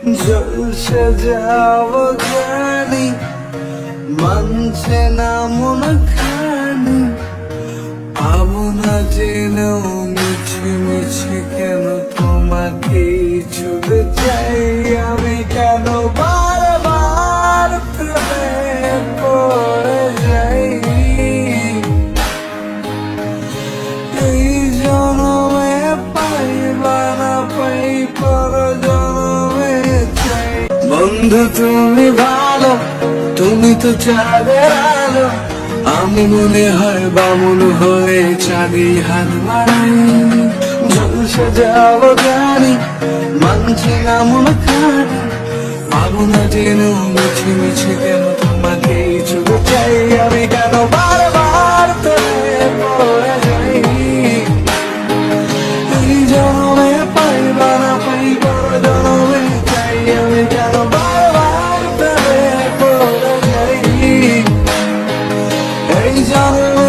ঝলসে যাব জানি, মানছে না মন খানি, পাবো না জেনেও মিছে মিছে কেন তোমাকে ছুঁতে চাই আমি, কেন বারবার প্রেমে পড়ে যাই। এই জনমে পাইবা না পাই পর জনমে চাই। বন্ধু তুমি ভালো, তুমি তো চাঁদের আলো, আমি মনে হয় বামুন হয়ে চাঁদি হাত বাড়াই। ঝলসে যাব জানি, মানছি না মন খানি, পাবো না জেনেও মিছে মিছে কেন তোমাকে ছুঁতে চাই আমি, কেন বারবার প্রেমে পড়ে যাই। এই জনমে পাইবা না পাই পর জনমে চাই আমি, কেন বারবার প্রেমে পড়ে যাই। এই জনমে